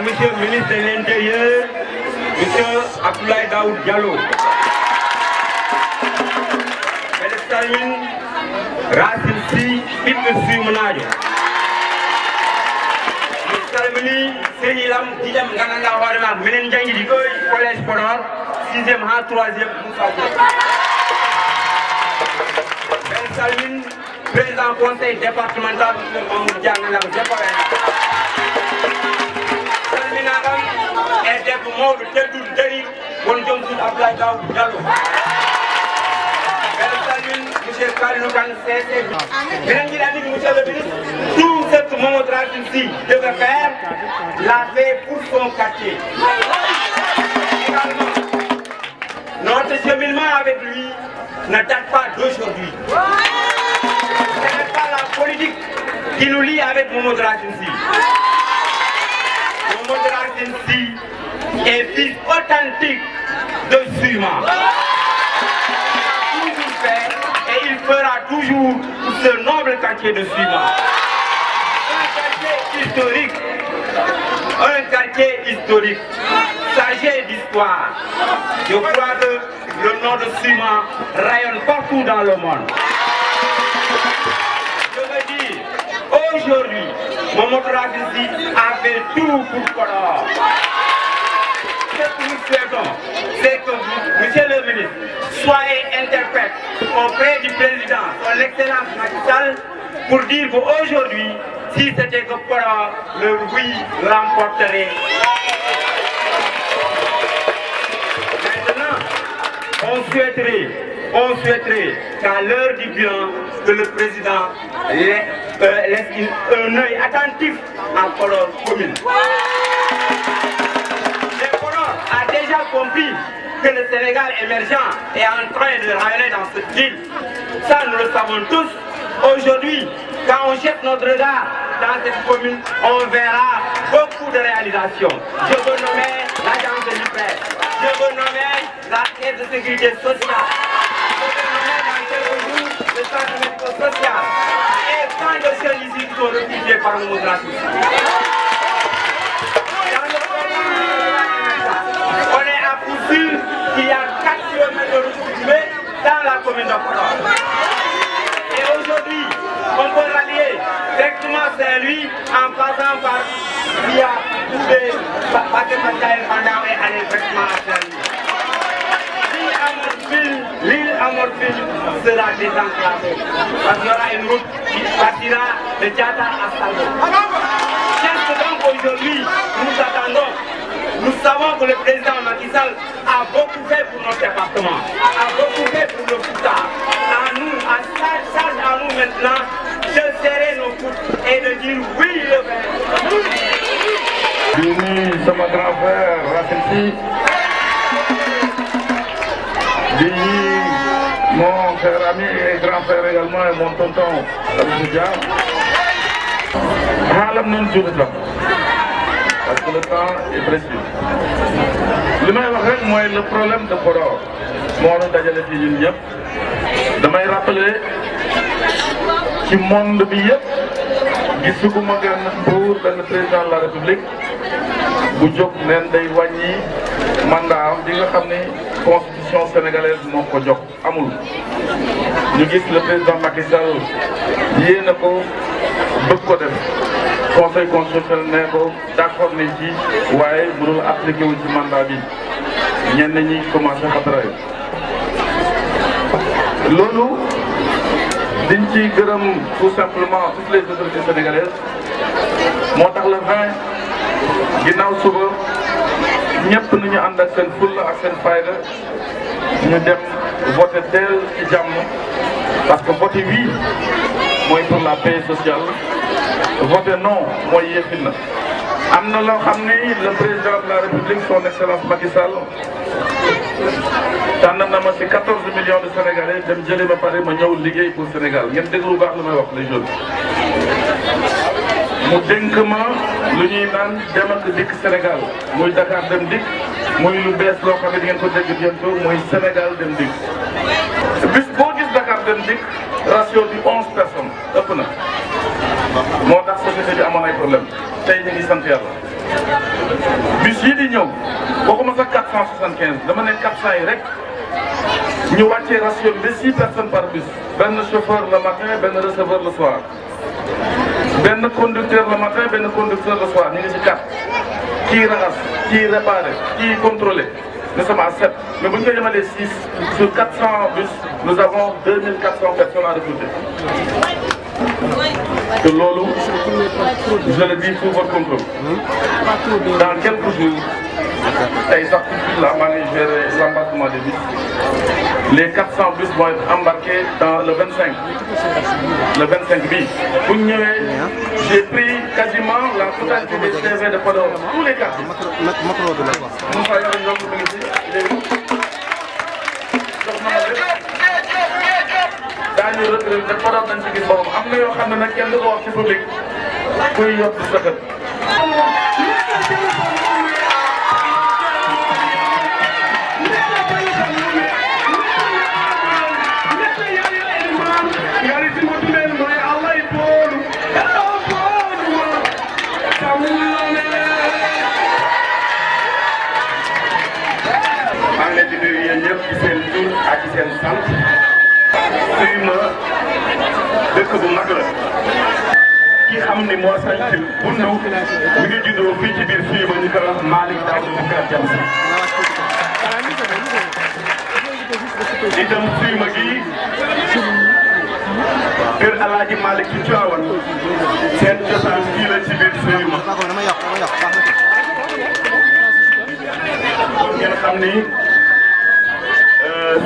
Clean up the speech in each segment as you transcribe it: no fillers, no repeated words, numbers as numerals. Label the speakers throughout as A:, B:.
A: Monsieur le ministre de l'Intérieur, Monsieur Abdoulaye Daoud Diallo. Monsieur Salmin Racine Sy, Ibn Sumanadio. Monsieur Salmini, Senilam Didem Gananga Warma, Menenjangi Dikoy, Collège Podor, 6e A, 3e Moussa. Monsieur Salmin, président du conseil départemental, Monsieur Mamoud Diangalam, et debbo mawɗo tedduɗo dari won joom suudu Abdoulaye Daoud Diallo. Mbeɗa salmin monsieur Kalilou Kane CC. Minen jiiɗa ɗiɗi monsieur le ministre, tout ce que Mamadou Racine Sy devait faire l'a fait pour son quartier. Également, notre cheminement avec lui ne date pas d'aujourd'hui. Ce n'est pas la politique qui nous lie avec Mamadou Racine Sy. Mamadou Racine Sy est fils authentique de Suma. Il a toujours fait et il fera toujours pour ce noble quartier de Suma. Un quartier historique, chargé d'histoire. Je crois que le nom de Suma rayonne partout dans le monde. Je veux dire, aujourd'hui, Mamadou Racine Sy a fait tout pour Podor. Ce que nous souhaitons, c'est que vous, monsieur le ministre, soyez interprète auprès du président, son excellence Macky Sall, pour dire qu'aujourd'hui, si c'était que Podor, le oui l'emporterait. Maintenant, on souhaiterait qu'à l'heure du bilan, que le président laisse un œil attentif à Podor commune. Le Podor a déjà compris que le Sénégal émergent est en train de rayonner dans cette ville. Ça, nous le savons tous. Aujourd'hui, quand on jette notre regard dans cette commune, on verra beaucoup de réalisations. Je veux nommer l'agence de l'IPRES. Je veux nommer la caisse de sécurité sociale. Je veux nommer dans quelques jours le centre médico-social. Et tant de jeunes ici qui sont recrutés par le racisme. On est à coup sûr qu'il y a 4 km de route dans la commune de Podor. Et aujourd'hui, on peut rallier directement Saint-Louis en passant par via Pandao et aller directement à Saint-Louis. L'île Amorphile sera désenclavée parce qu'il y aura une route qui partira de Diatta à Salmo. Qu'est-ce que donc aujourd'hui nous attendons? Nous savons que le président Macky Sall a beaucoup fait pour notre département, a beaucoup fait pour le Fouta. À nous, à charge à nous maintenant de serrer nos coudes et de dire oui le fait.
B: Bini sama grand frère Racine Sy, Bini mon frère ami et grand frère également et mon tonton Abdou Dia. Xaalam nañ jur la parce que le temps est précieux. li may wax rek mooy le problème de Podor moo ñu dajale fii ñun ñëpp. damay rappeler ci monde bi yëpp gisuguma benn buur benn président de la république bu jóg neen day wàññi mandat am bi nga xam ni constitution sénégalaise moo ko jox amul. ñu gis le président Macky Sall yéene ko bëgg ko def conseil constitutionnel ne ko d'accord nañ ci waaye mënul appliqué wu ci mandat bi ñenn ñi commencé xataraay loolu diñ ci gërëm tout simplement toutes les autorités sénégalaises moo tax le 20 ginnaaw suba ñëpp nañu ànd ak seen fulla ak seen fayda ñu dem voté teel ci jàmm parce que voté oui mooy pour la paix sociale voté non mooy yéefil na am na loo xam ni le président de la république son excellence Macky Sall tànn na ma ci 14 millions de sénégalais dem jëlee ba pare ma ñëw liggéey pour Sénégal ngeen déglu bu baax lu may wax les jeunes mu dénk ma lu ñuy naan dem ak dikk Sénégal muy Dakar dem dikk muy lu bees loo xam ne di ngeen ko dégg bientôt muy Sénégal dem dikk bis boo gis Dakar dem dikk ratio bi 11 personnes ëpp na moo tax société bi amoon ay problème tey ñu ngi sant yàlla bis yii di ñëw waxuma sax 475 dama ne 400 yi rek ñu wàccee ratio bi 6 personnes par bus benn chauffeur le matin benn receveur le soir benn conducteur le matin benn conducteur le soir ñu ngi ci 4 kii raxas kii réparé kii contrôlé nous sommes à 7 mais bu ñu ko yemalee 6 sur 400 bus nous avons 2400 personnes à recruter. te loolu je le dis sous votre contrôle dans quelques jours tey sax tout là maa ngi gérer l'embarquement des bus les 400 bus vont être embarqués dans le 25 bii bu ñu ñëwee j'ai pris quasiment la totalité des CV de Podor tous les quartiers Moussa yore ñoom mi ngi ci léegi jox na ma lépp daañu recruter te Podor dañ ci gis boppam am na yoo xam ne nag kenn du ko wax ci public kuy yott sa kër ci seen tur ak ci seen sant suy ma dëkk bu mag la ki xam ni moo sant Bundu mi ngi juddoo fii ci biir fii ba ñu koy wax Malick Daouda Boubacar Diam si itam suy ma gii kër Alaaji Malick ci Tiwaawan seen cosaan fii la ci biir suy ma ngeen xam ni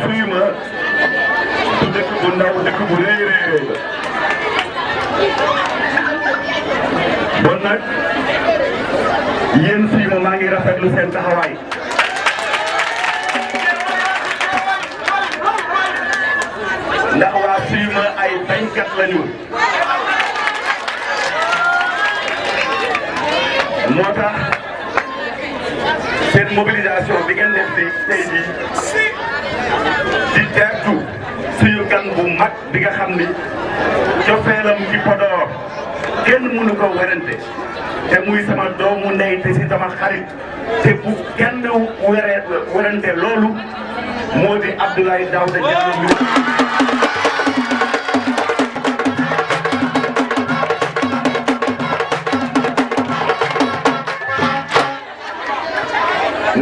B: suy ma du dëkk bu ndaw dëkk bu rëy la bon nag yéen suy ma maa ngi rafetlu seen taxawaay ndax waa suy ay bañkat lañu moo tax seen mobilisation bi ngeen def tey jii di teertu suñu gan bu mag bi nga xam ni cofeelam ci Podor kenn mënu ko werante te muy sama doomu ndey te si sama xarit te bu kenn werante loolu moo di Abdoulaye Daouda Diallo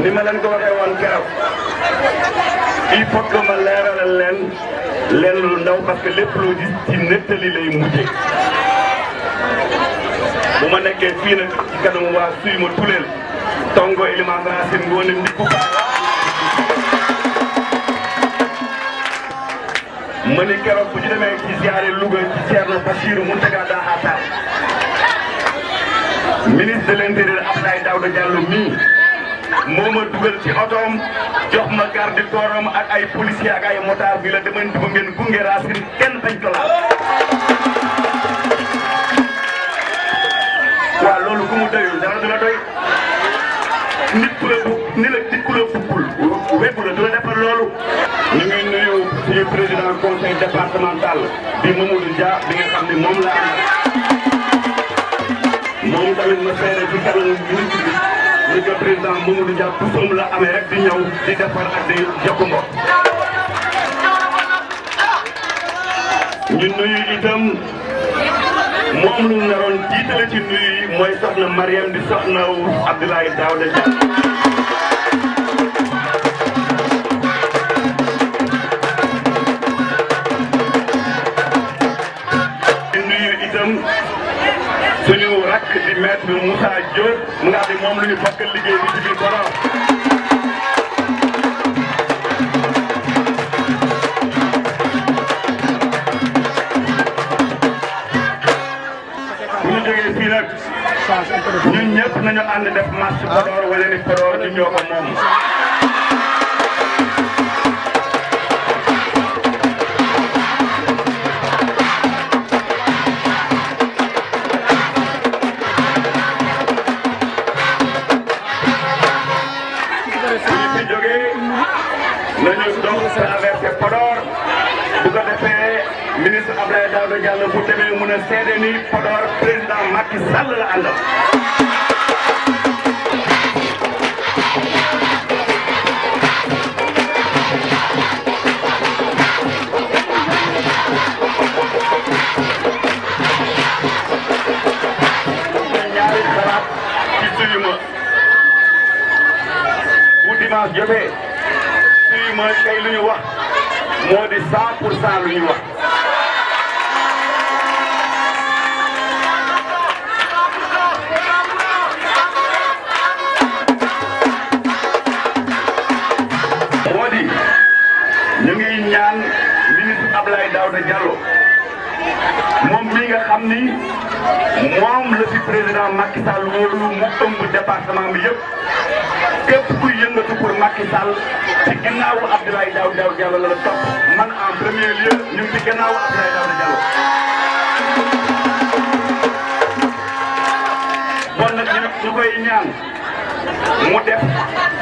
B: ni ma leen ko waxee woon keroog il faut que ma leeralal leen lu ndaw parce que lépp loo gis ci nettali lay mujje bu ma nekkee fii nag ci kanamu waa suy ma tuleel tongo Elimane Racine Ngoné Ndickou ma ni keroog bu ñu demee ci ziare Louga ci Thierno Bassirou Mountaga Daha Tall ministre de l'intérieur Abdoulaye Daouda Diallo mii moo ma dugal ci otoom jox ma garde corps am ak ay policiers ak ay motards bi la demanti ba ngeen gunge Racine kenn bañ ko laal. waaw loolu ku mu doyul dara du la doy nit ku la ni la nit ku la buggul weggu la du la defal loolu. ñu ngi nuyu suñu président conseil départemental bi Mamadou Dia bi nga xam ni moom la am moom tamit ma seere ci kanamu ministre bi. li ko président Mamadou Dia pusoom la amee rek di ñëw di defar ak di jokk mbokk ñu nuyu itam moom lu naroon jiitale ci nuyu yi mooy soxna Mariam di soxna Abdoulaye Daouda Diallo di nuyu itam suñu rakk di maître Moussa Diop mu nga xam ne moom la ñu bokkal liggéey bi ci biir Podor bu ñu jógee fii nag ñun ñëpp nañu ànd def marche Podor wane ni Podor ñu ñoo ko moom. nañu dox traversé Podor bu ko defee ministre Abdoulaye Daouda Diallo bu demee mun a seede ni Podor président Macky Sall la àndal. ñaari xalaat ci suñu ma bu dimanche jotee. suy ma tey lu ñu wax moo di 100% lu ñu wax moo di ñu ngi ñaan ministre Abdoulaye Daouda Diallo moom mi nga xam ni moom la fi président Macky Sall wóolu mu ëmb département bi yëpp képp kuy yëngatu pour Macky Sall ci ginnaawu Abdoulaye Daouda Diallo la topp man en premier lieu ñu ngi ci ginnaawu Abdoulaye Daouda Diallo. bon nag ñu koy ñaan mu def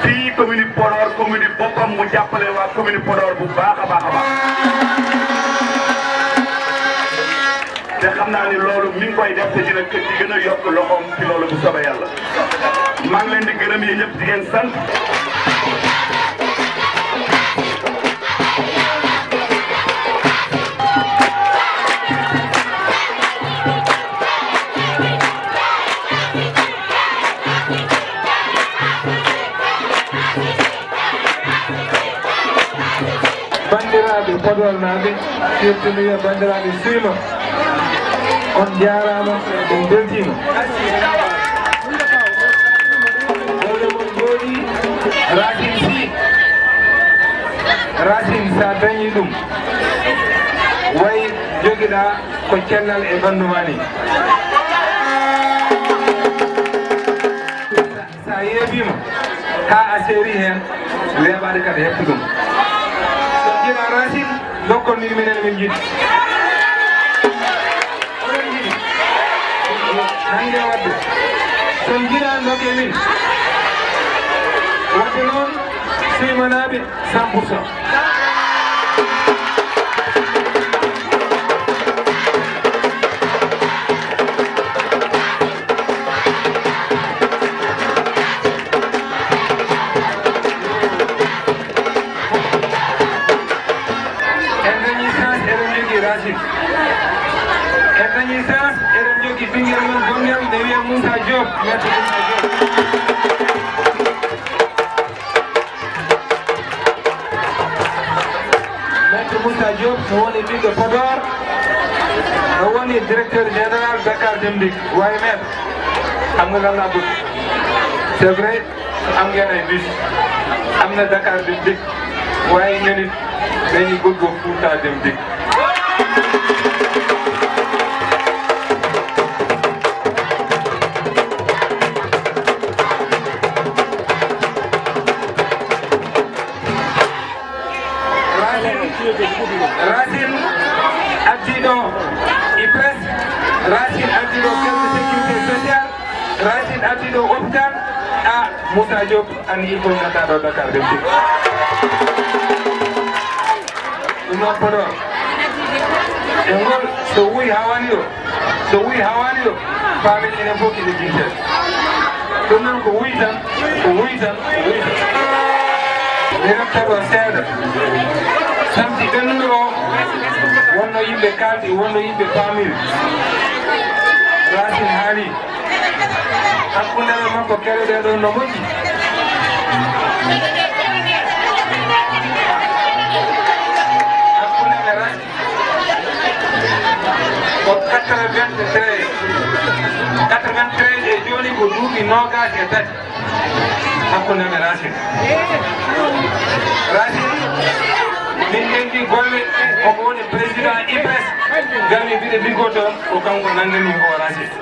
B: fii commune Podor commune boppam mu jàppale waa commune Podor bu baax a baax a baax. te xam naa ni loolu mi ngi koy def te dina ci gën a yokk loxoom ci loolu bu soobee yàlla. maa ngi leen di gërëm yi ñëpp di ngeen sant.
C: bandiraɓe Podor naaɓe surtout mi wiya bandiraɓe Suyma on jarama on beltima dole mon jooɗi Racine Sy Racine sa dañi ɗum way joguiɗa ko cellal e banduma ni sa yeebima ha a seeri hen weeɓade kadi heptu ɗum so jiiɗa Racine dokkon ni minen min jiiɗi nange wadde son jiɗanoke min wadde noon simanaɓe 100%. Moussa Diop, maître Moussa Diop. Maître Moussa Diop, mo woni ɓiɗɗo Podor, mo woni directeur général Dakar Dem Dikk. Waaye maître, xam nga lan laa bëgg. C'est vrai, am ngeen ay bus, am na Dakar Dem Dikk, waaye ñun it dañuy bëgg Fouta Dem Dikk. Racine addiɗo IPRES, Racine addiɗo caisse de sécurité sociale, Racine addiɗo hôpital, Moussa Diop andi ko ngataɗo Dakar Dem Dikk. Ɗum noon Podor e ngol so wuyi ha wani ɗo paamen enen fof kiɗe jinten. Ɗum noon ko wuyi tan mi raftaɗo seeɗa samti ganduɗo o wonno yimɓe kaldi wonno yimɓe paamiri. Racine haali hakkundere makko keɗoɗe ɗo no moƴƴi. Hakkundere Racine ko 93 e joni ko duuɓi 23 hakkundere Racine. Racine min ƴetti golle omo woni président IPRES gami mbiɗe liggo toon ko kanko nangani o Racine.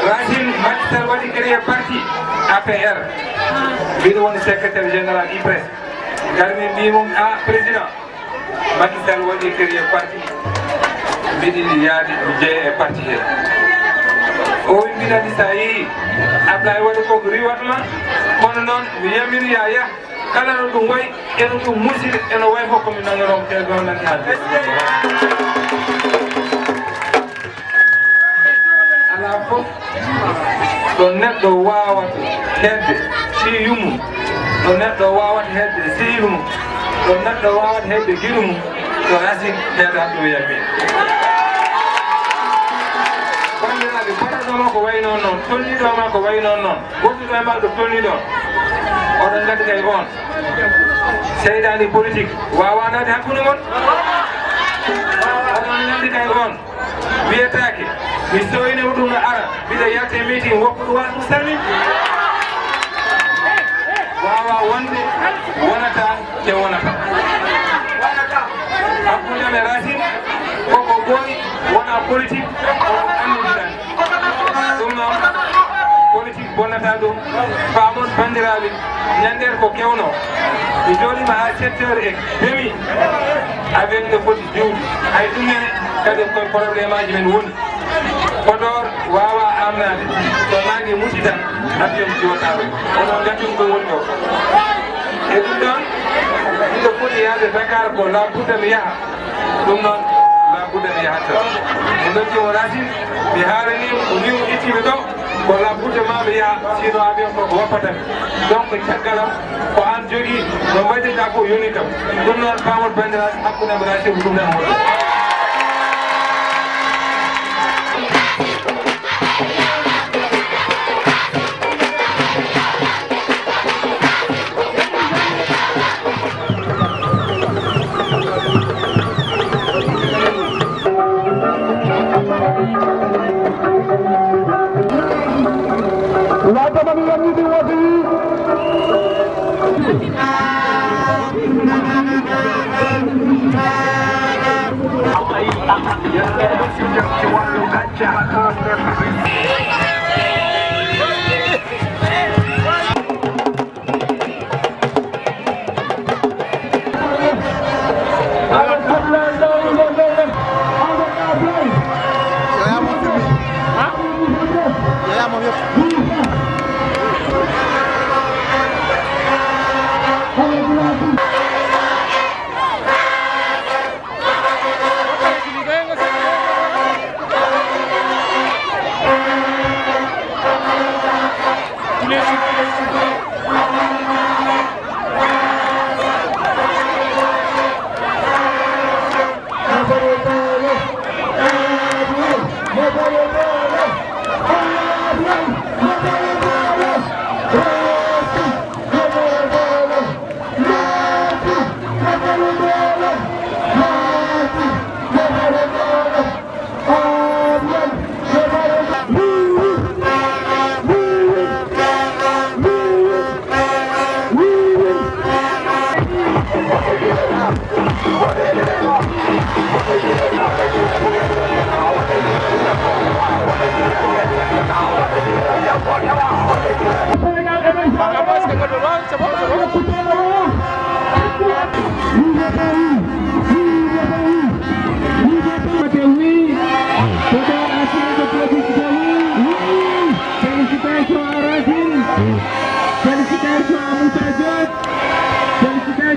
C: Racine Macky Sall waɗi créé parti APR mbiɗo woni secrétaire général IPRES garmi mbimum président Macky Sall waɗi créé parti mbiɗi yaade jeeya e parti he o wi mbiɗani sa yeehi Ablaye waɗi koko riwatma kono noon mi yamiri ya yah kala no ɗum wayi eno ɗum muside eno way fof komi nanganomo te ɗo nani haalde ala fof ɗo neɗɗo wawata hedde siyu mum ɗo neɗɗo wawata hedde siyu mum ɗo neɗɗo wawata hedde giɗu mum to Racine heeɗat ɗo yamin bandiraɓe baɗaɗoma ko way noon noon tolniɗoma ko way noon noon goɗɗuɗo e maɗo tolniɗon oɗon gandi kay on seyɗani politique wawanade hakkude mon oɗon gandi kay on wiyetake mi soynima ɗum no ara mbiɗa yalte meeting woppuɗo waɗa ɗum salmi wawa wonde wonata te wonata hakkudeme Racine koko ɓooyi wona politique on andiɗiɗani ɗum noon politique bonnata ɗum famon bandiraɓe ñanden ko kewno mi joɗima ha 7 heures et demi avec no foti diwdi hay ɗumene kadi koye probléme aji men woni Podor wawa amnade so nangue musi tan avion jiwataɓe onon gaccum ɗum woni ɗo e ɗum ɗon miɗo foti yaade Dakar ko labudde mi yaaha ɗum noon labudde mi yahata mi noddimo Racine mi haaranimo ko ni o ittimi ɗo ko labudde ma mi yaha sino avion ko woppatami donc caggalam ko an jogui no mbaɗirɗa ko yoni kam ɗum noon pamol bandiraɓe hakkude mi Racine ko ɗum tan woni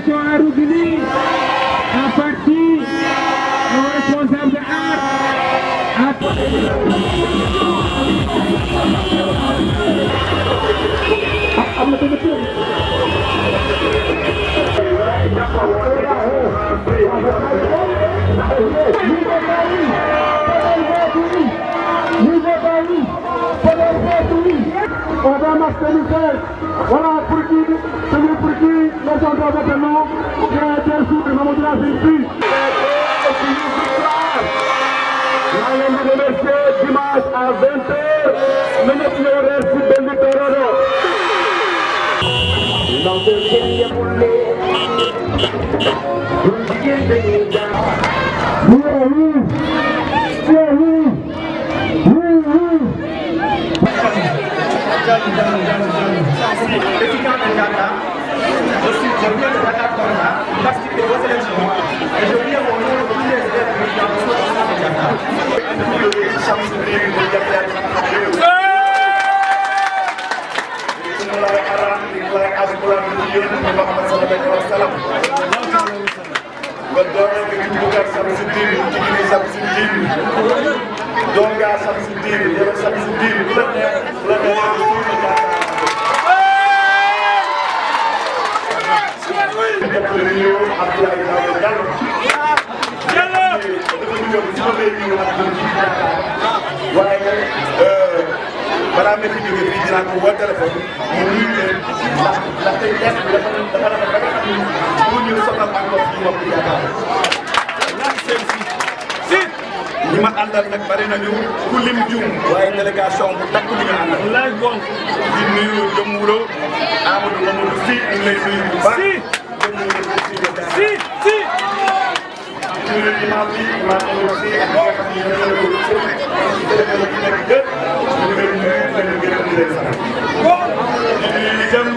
C: délégation à Rougini, en partie nos responsables de
D: On va marcher. Voilà pour qui, celui pour qui les gens doivent être non, qui a été sous le moment de la vie. Maa ngi leen di remercier dimanche à 20h minute ñoo reer si benn terrain. ndaw de kenn yemul lee. ñun jigéen dañuy jaar.
A: Aussi, je viens de Dakar Corona, participer aux élections et je viens au nom de tous les élèves de Dakar.
D: waaye balaa ma fi jógee fii dinaa ko woo téléphone mu nuyu leen ndax tey test bi dafa rafet ba nga xam ni mu ñu soxal encore suñu mbokk yaakaar ñi ma àndal nag bari nañu ku lim juum waaye délégation bu takk li nga àndal di nuyu Jëmwulo Amadou Mamadou Sy ñu ngi lay nuyu bu baax imam bi imam aussi ak ñi nga xam ne ñoo leen ko délégué yi nekk dëkk ñu ngi leen nuyu leen gërëm di leen sant di nuyu itam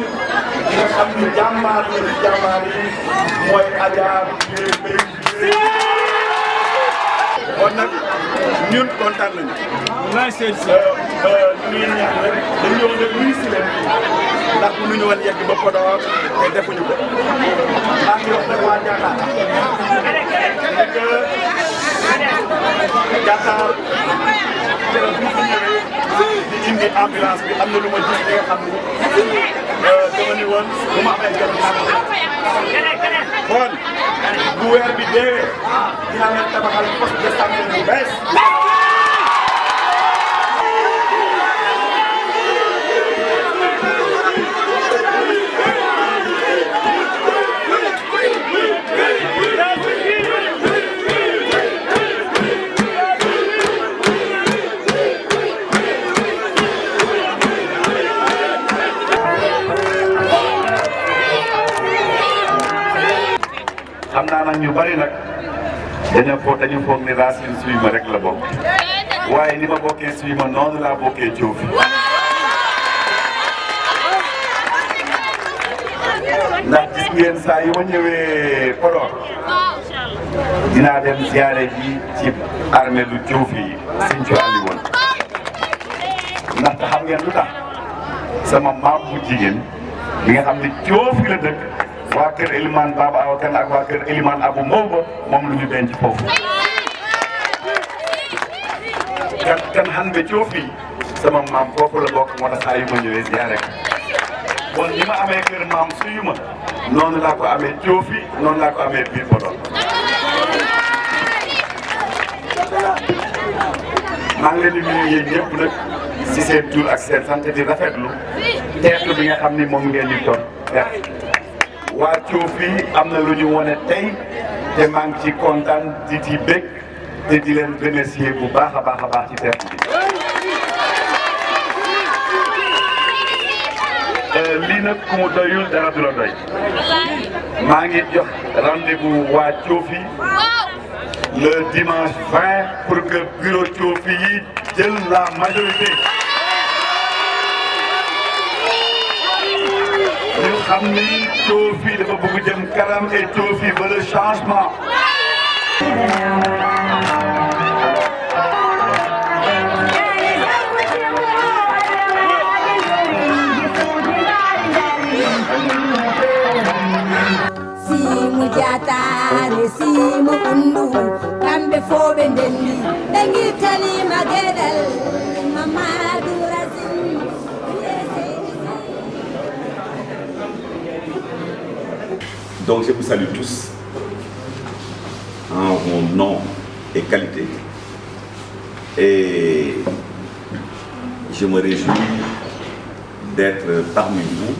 D: ñi nga xam ne jàmbaar la ci jàmbaar yi mooy Adja Mbay kon nag ñun kontaan nañu ñuy ñaan rek dañ ñëw nag nuyu si leen ndax mënuñu woon yegg ba Podor te defuñu ko maa ngi wax nag waa Diatar keroog bi fi ñëwee di indi ambulance bi am na lu ma gis li nga xam ni dama ni woon bu ma amee jot naa ko kon bu weer bi deewee dinaa leen tabaxal poste de santé bu bees.
B: xam naa nag ñu bari nag dañu foog ni Racine Souima rek la bokk waaye ni ma bokkee Souima noonu laa bokkee Diofi ndax gis ngeen saa yu ma ñëwee Podor dinaa dem ziare ji ci armée lu Diofi yi suñ ci andi woon ndaxte xam ngeen lu tax sama maam bu jigéen bi nga xam ne Diofi la dëkk waa kër Elimane Baba Awa Kane ak waa kër Elimane Abou Mbow moom lu ñu denc foofu kan xam nga Diofi sama maam foofu la bokk moo tax saa yu ma ñëwee ziare ko kon ni ma amee kër maam Souima noonu laa ko amee Diofi noonu laa ko amee biir Podor maa ngi leen di nuyu yéen ñëpp nag si seen tur ak seen sant di rafetlu teertu bi nga xam ni moom ngeen di doon waa Diofi am na lu ñu wane tey te maa ngi ci kontaan di ci bég te di leen remercier bu baax a baax ci teertu bi. lii nag ku mu doyul dara du la doy maa ngi jox rendez-vous waa Diofi le dimanche 20 pour que bureau Diofi yi jël la majorité. ñu xam ni Diofi dafa bëgg jëm kanam et Diofi veut le changement.
E: Si simo undu kambe fobe ndendi dangi tani magedal Mamadou Racine.
F: Donc je vous salue tous en mon nom et qualité. Et je me réjouis d'être parmi vous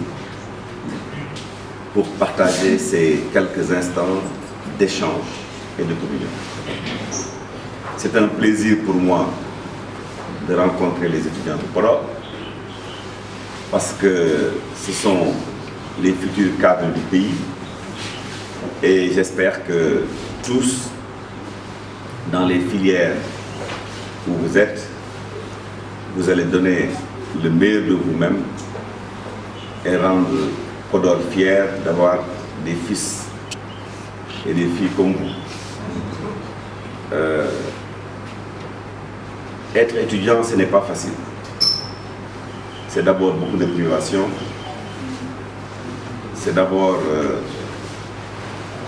F: pour partager ces quelques instants d'échange et de communion. C'est un plaisir pour moi de rencontrer les étudiants de Podor parce que ce sont les futurs cadres du pays et j'espère que tous, dans les filières où vous êtes, vous allez donner le meilleur de vous-même et rendre Podor fier d'avoir des fils et des filles comme vous. Être étudiant, ce n'est pas facile. C'est d'abord beaucoup de privations. C'est d'abord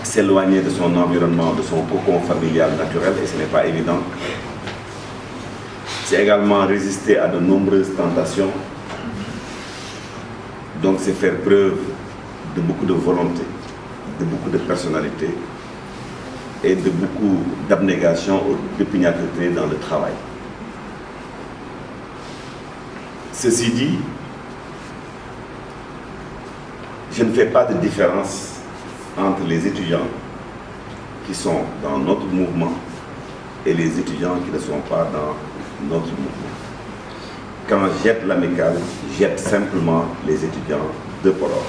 F: s'éloigner de son environnement, de son cocon familial naturel, et ce n'est pas évident. C'est également résister à de nombreuses tentations. Donc c'est faire preuve de beaucoup de volonté, de beaucoup de personnalité et de beaucoup d'abnégation ou d'opiniâtreté dans le travail. Ceci dit, je ne fais pas de différence entre les étudiants qui sont dans notre mouvement et les étudiants qui ne sont pas dans notre mouvement. Quand je jette l'amicale, je jette simplement les étudiants de Podor.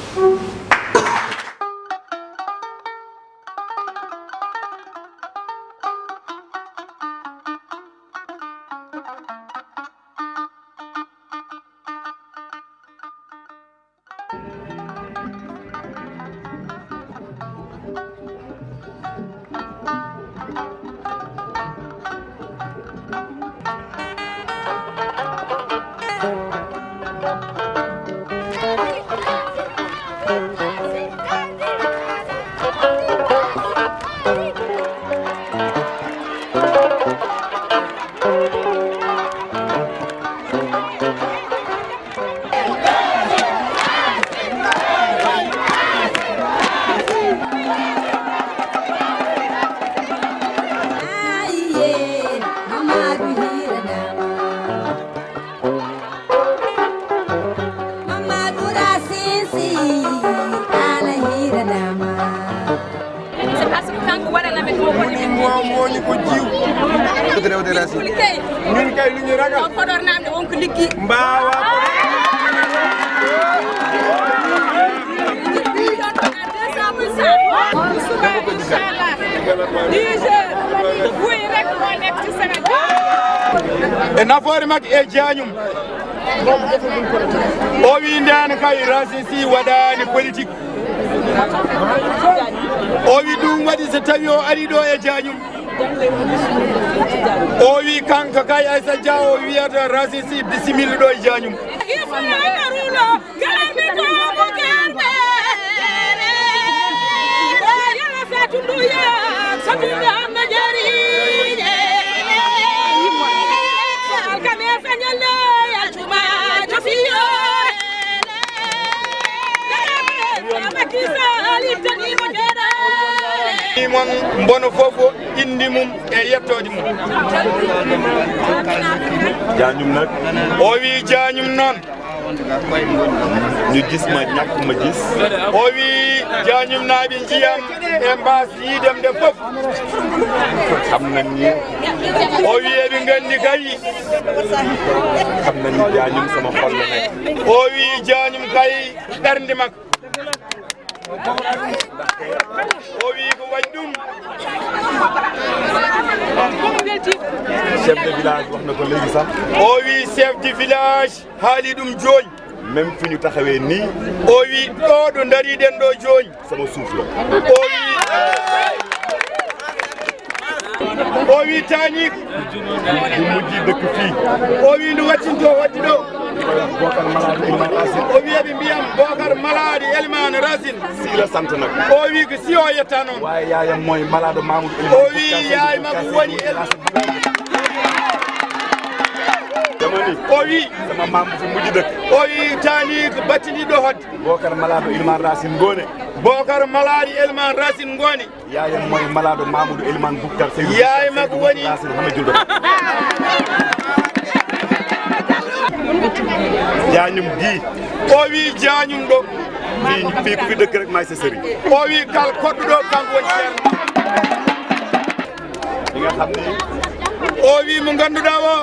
G: e nafoore makko e jañum o wi ndane kay Racine Sy waɗani politique o wi ɗum waɗi so tawi o ari ɗo e jañum o wi kanko kay Aissa Dia o wiyata Racine Sy bisimilla ɗo e jañum mon mbono fofo indi mum e yettode mum
F: jañum nak
G: o wi jañum non
F: ñu gis ma ñàkk ma gis
G: o wi jañum naaɓe jiyam e mbas yiidem nde fof
F: xam nañ ni
G: o wi eɓe gandi kay
F: xam nañ ni jañum sama xol la nekk
G: o wi jañum kay ɓernde makko o wi ko waɗi ɗum
F: chef de village wax na ko léegi sax
G: o wi chef de village haali ɗum jooñ
F: même fi ñu taxawee nii
G: o wi ɗo ɗo dariɗen ɗo jooñ
F: sama suuf la
G: o wi tani
F: du mujji dëkk fii
G: o wi ndu waccinto waddi ɗo
D: Bokar Malade Elimane Racine.
G: O wi eɓe mbiyam Bokar Malade Elimane Racine.
D: Si la sant nag.
G: O wi ko si o yetta noon.
D: waaye yaayam mooy Malade Mamadou Elimane.
G: O wi yaay makko woni
D: dama ni
G: o wi
D: sama maam fi mujj dëkk.
G: o wi taani ko battiniɗo hodde.
D: Bokar Malade Elimane Racine Ngone.
G: Bokar Malade Elimane Racine Ngone.
D: yaayam mooy Malade Mamadou Elimane Boucar Seydou.
G: yaay makko woni
D: Racine Hamidou Jaañum gi
G: o wi Jaañum ɗo
D: fii ku fi dëkk rek maay sa sëriñ.
G: o wi kal koɗɗuɗo kanko woni ceerno.
D: li nga xam ni
G: o wi mo ganduɗa o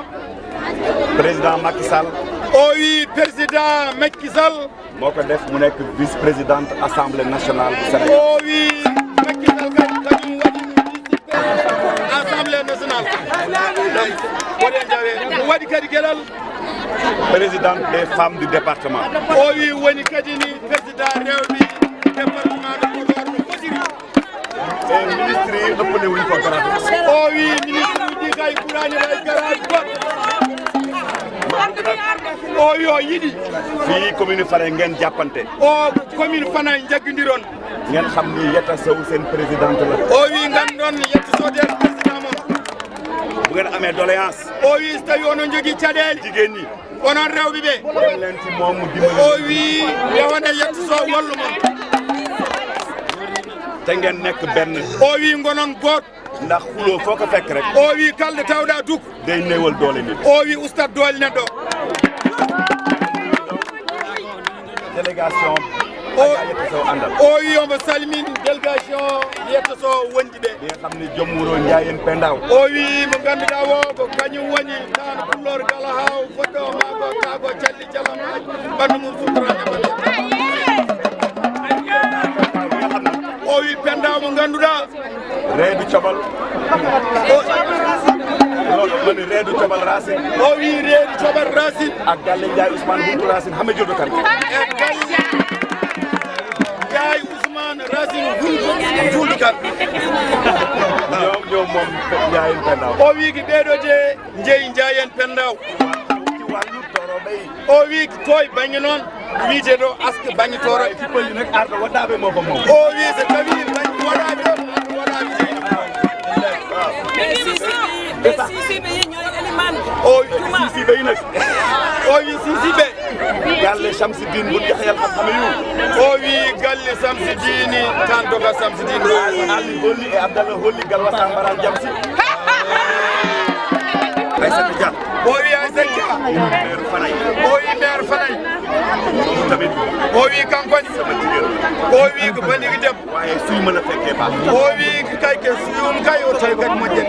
D: président Macky Sall
G: o wi président Macky Sall
D: moo ko def mu nekk vice présidente assemblée nationale du Sénégal.
G: o wi Macky Sall kañum waɗi assemblée nationale woɗen jawe waɗi kadi gueɗal
D: présidente des femmes du département.
G: o wi woni kadi ni président rewɓe département de Podor no fotiri.
D: et ministre yi ëppale wuñ ko garab.
G: o wi ministre uji kay ɓurani way garage goɗɗo. o wi o yiɗi
D: fii commune Fanaye ngeen jàppante.
G: o commune Fanaye jaggodiron.
D: ngeen xam ni Yetta Sow seen présidente la.
G: o wi ganduɗon Yetta Sow den président moon.
D: bu ngeen amee doléance.
G: o wi so tawi onon jogui caɗele
D: jigéen ñi.
G: onon rewɓe ɓe
D: dem leen ci moom mu dimbali.
G: o wi ɓewone Yetta Sow wallu mon.
D: te ngeen nekk benn.
G: o wi gonon goto.
D: ndax xuloo foo ko fekk rek.
G: o wi kalde tawɗa duk
D: day néewal doole nit.
G: o wi ustat doole neɗɗo.
D: délégation.
G: o
D: Yetta Sow àndal.
G: o wi omo salmini délégation Yetta Sow wonɗi ɓe.
D: bi nga xam ni jom wuro Ndiayeen Pendaw.
G: o wi mo ganduɗa o ko kañum woni tan pullor gala haw foddo mako kago calli jalamaji ɓandu mum sutorane ɓaɗe. o wi Pendaw mo ganduɗa
D: reedu cobal. loolu ma ni reedu cobal Racine.
G: o wi reedu cobal Racine.
D: ak Galle Ndiaye Ousmane Buntu Racine xame jodo kan.
G: e Galle Ndiaye Ousmane Racine Buntu kan.
D: ñoom moom Ndiayeen Pendaw.
G: o wi ko ɓeɗo de jeeyi Ndiayeen Pendaw.
D: ci wàllu toroɓe yi.
G: o wi ko toye banggue noon wiite ɗo aske banggue toroɓe.
D: ci pël yi nag arɗo waɗaɓe moo ko moom.
G: o wi so tawi banggue waɗaɓe o arɗo waɗaɓe jeeyi. o
D: Sisiɓe yi nag.
G: o wi Sisiɓe.
D: Galle Chamsidine bu Yaxyal xam-xame yu.
G: o wi Galle Samsidine tan doga Samsidine.
D: Ali Holli et Abdallah Holli Galwa Sambara Jamsi. Aïssatou Dia.
G: o wi Aïssatou Dia.
D: maire Fanaye.
G: o wi maire Fanaye.
D: tamit.
G: o wi kankone.
D: sama jigéen.
G: o wi ko bandigi debbo.
D: waaye suy mën a fekkee baax.
G: o wi kay ke suyum kay o tawi kadi moƴƴen.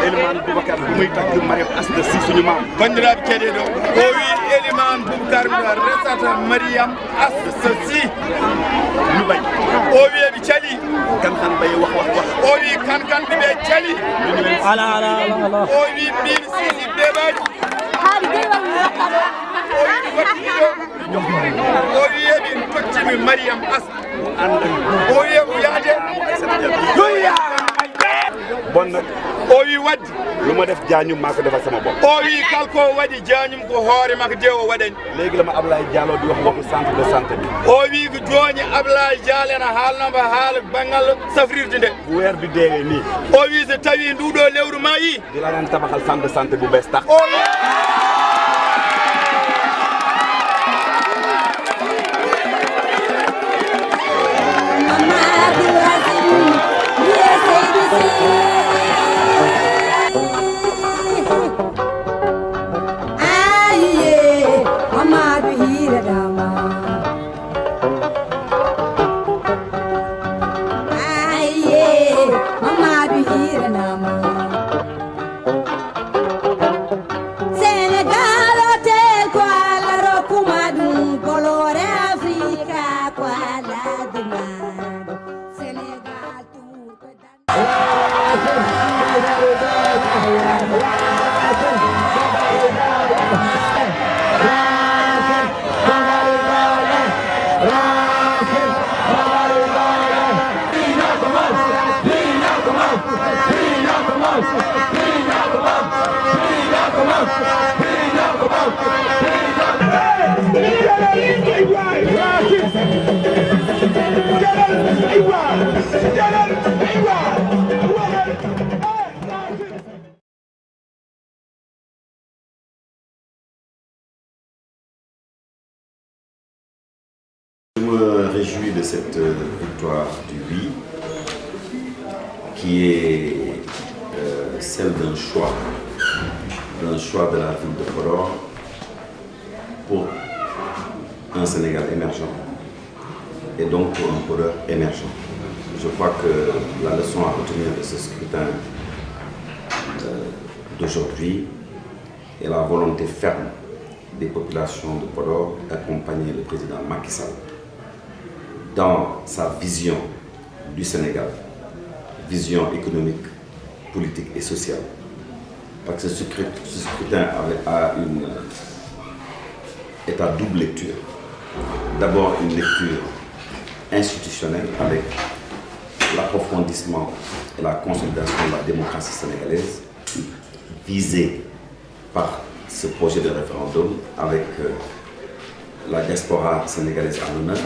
D: Elimane Boubacar bu muy takk Mariam Asta Si suñu maam.
G: bandiraɓe keɗeɗo o wi Elimane Boubacar resata Mariam Asta Si
D: ñu bañ.
G: o wi eɓe caali
D: kan bay wax.
G: o wi kankanɓe ɓe caali o wi mbin Sisi beɓaji o wi wattiɗo o wi eɓe tottimi Mariam Asta o wi eɓe yaade
D: bon nag
G: o wi wadde
D: lu ma def Jaañum maa ko defal sama bopp.
G: o wi kalko waɗi Jaañum ko hoore makko de o waɗani.
D: léegi la ma Ablaye Diallo di wax waxu centre de santé bi.
G: o wi ko joni Ablaye Diallo ene haalnamba haala banggal safrirde nde.
D: bu weer bi deewee nii.
G: o wi so tawi nduɗo lewru ma yi.
D: dina leen tabaxal centre de santé bu bees tax.
G: o wi
E: Say
F: Je me réjouis de cette victoire du oui, qui est celle d'un choix de la ville de Podor pour un Sénégal émergent et donc pour un Podor émergent. Je crois que la leçon à retenir de ce scrutin d'aujourd'hui est la volonté ferme des populations de Podor d'accompagner le président Macky Sall dans sa vision du Sénégal, vision économique, politique et sociale. Parce que ce scrutin est à double lecture. D'abord une lecture institutionnelle avec l'approfondissement et la consolidation de la démocratie sénégalaise visée par ce projet de référendum avec la diaspora sénégalaise en honneur,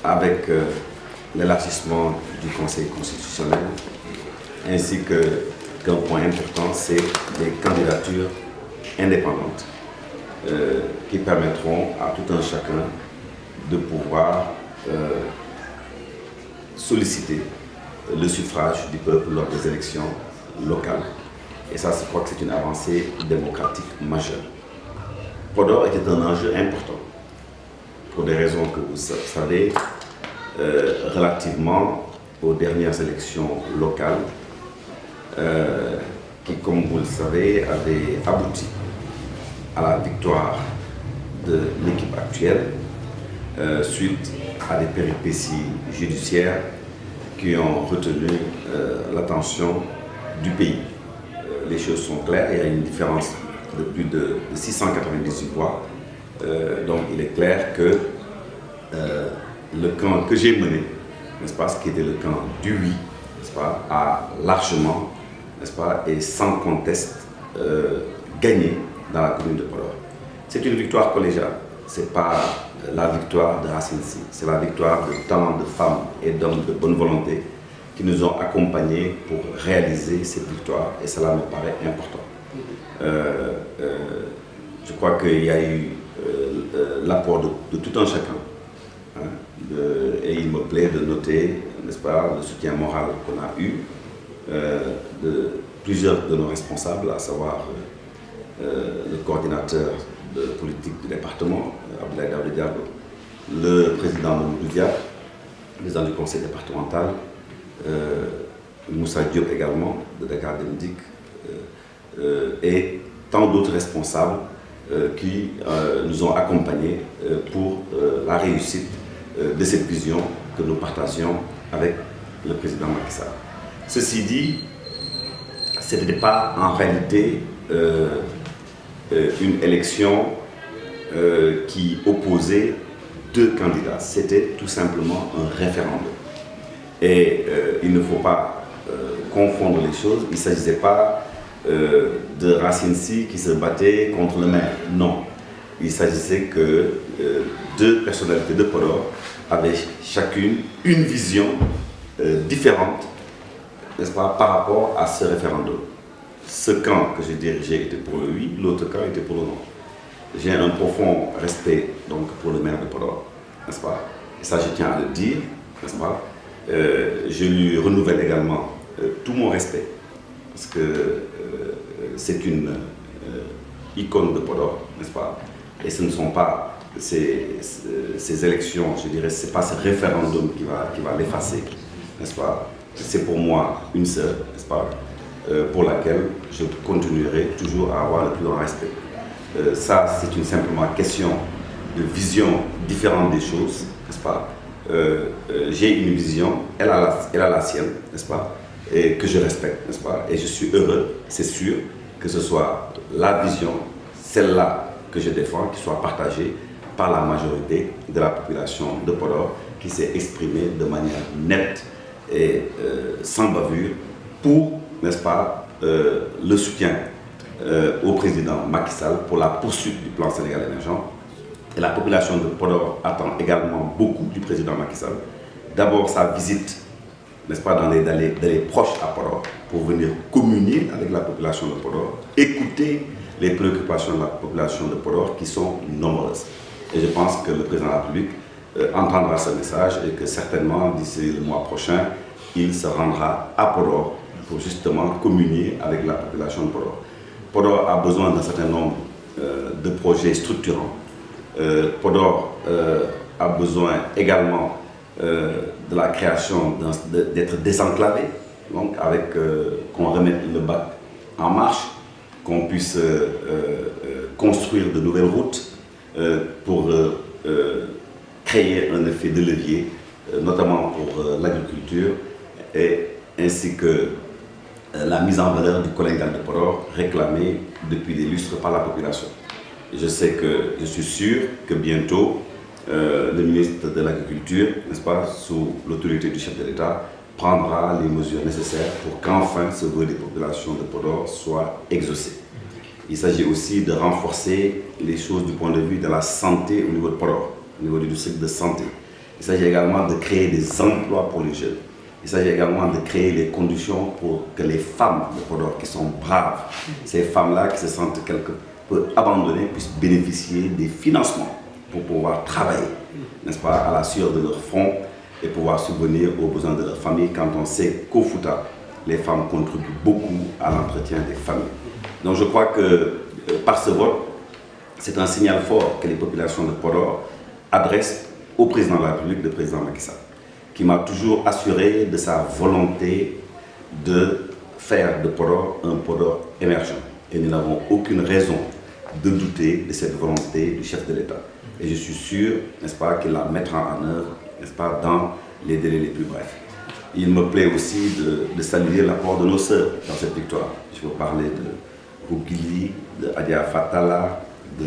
F: avec l'élargissement du Conseil constitutionnel, ainsi qu'un point important, c'est les candidatures indépendantes qui permettront à tout un chacun de pouvoir solliciter le suffrage du peuple lors des élections locales. Et ça, je crois que c'est une avancée démocratique majeure. Podor était un enjeu important, pour des raisons que vous savez, relativement aux dernières élections locales, qui, comme vous le savez, avaient abouti à la victoire de l'équipe actuelle, suite à des péripéties judiciaires qui ont retenu l'attention du pays. Les choses sont claires, il y a une différence de plus de 698 voix. Donc il est clair que le camp que j'ai mené, n'est-ce pas, ce qui était le camp du oui, n'est-ce pas, a largement, n'est-ce pas, et sans conteste gagné dans la commune de Podor. C'est une victoire collégiale, ce n'est pas la victoire de Racine Sy, c'est la victoire de tant de femmes et d'hommes de bonne volonté qui nous ont accompagnés pour réaliser cette victoire, et cela me paraît important. Je crois qu'il y a eu l'apport de tout un chacun, hein, et il me plaît de noter, n'est-ce pas, le soutien moral qu'on a eu de plusieurs de nos responsables, à savoir le coordinateur de politique du département, Abdoulaye Daouda Diallo, le président Mamadou Dia, le président du conseil départemental, Moussa Diop également, de Dakar Dem Dikk, et tant d'autres responsables qui nous ont accompagnés pour la réussite de cette vision que nous partagions avec le président Macky Sall. Ceci dit, ce n'était pas en réalité une élection qui opposait deux candidats, c'était tout simplement un référendum. Et il ne faut pas confondre les choses, il ne s'agissait pas de Racine Sy qui se battait contre le maire, non. Il s'agissait que deux personnalités de Podor avaient chacune une vision différente, n'est-ce pas, par rapport à ce référendum. Ce camp que j'ai dirigé était pour le oui, l'autre camp était pour le non. J'ai un profond respect donc pour le maire de Podor, n'est-ce pas? Et ça, je tiens à le dire, n'est-ce pas? Je lui renouvelle également tout mon respect, parce que c'est une icône de Podor, n'est-ce pas? Et ce ne sont pas ces élections, je dirais, ce n'est pas ce référendum qui va l'effacer, n'est-ce pas? C'est pour moi une sœur, n'est-ce pas? Pour laquelle je continuerai toujours à avoir le plus grand respect. Ça, c'est simplement une question de vision différente des choses, n'est-ce pas? J'ai une vision, elle a la sienne, n'est-ce pas? Et que je respecte, n'est-ce pas? Et je suis heureux, c'est sûr, que ce soit la vision, celle-là que je défends, qui soit partagée par la majorité de la population de Podor, qui s'est exprimée de manière nette et sans bavure pour, n'est-ce pas, le soutien au président Macky Sall pour la poursuite du plan Sénégal émergent. Et la population de Podor attend également beaucoup du président Macky Sall d'abord sa visite, n'est-ce pas, dans les délais proches à Podor, pour venir communier avec la population de Podor, écouter les préoccupations de la population de Podor qui sont nombreuses. Et je pense que le président de la République entendra ce message et que certainement d'ici le mois prochain, il se rendra à Podor pour justement communier avec la population de Podor. Podor a besoin d'un certain nombre de projets structurants. Podor a besoin également de la création d'être désenclavé, donc avec qu'on remette le bac en marche, qu'on puisse construire de nouvelles routes pour créer un effet de levier, notamment pour l'agriculture, et ainsi que la mise en valeur du collingal de Podor, réclamée depuis des lustres par la population. Je suis sûr que bientôt, le ministre de l'Agriculture, n'est-ce pas, sous l'autorité du chef de l'État, prendra les mesures nécessaires pour qu'enfin ce vœu des populations de Podor soit exaucé. Il s'agit aussi de renforcer les choses du point de vue de la santé au niveau de Podor, au niveau du district de santé. Il s'agit également de créer des emplois pour les jeunes. Il s'agit également de créer les conditions pour que les femmes de Podor qui sont braves, ces femmes-là qui se sentent quelque peu abandonnées, puissent bénéficier des financements pour pouvoir travailler, n'est-ce pas, à la sueur de leur front et pouvoir subvenir aux besoins de leur famille quand on sait qu'au Fouta, les femmes contribuent beaucoup à l'entretien des familles. Donc je crois que par ce vote, c'est un signal fort que les populations de Podor adressent au président de la République, le président Macky Sall, qui m'a toujours assuré de sa volonté de faire de Podor un Podor émergent. Et nous n'avons aucune raison de douter de cette volonté du chef de l'État. Et je suis sûr, n'est-ce pas, qu'il la mettra en œuvre, n'est-ce pas, dans les délais les plus brefs. Il me plaît aussi de saluer l'apport de nos sœurs dans cette victoire. Je veux parler de Rougili, de Adia Fatala, de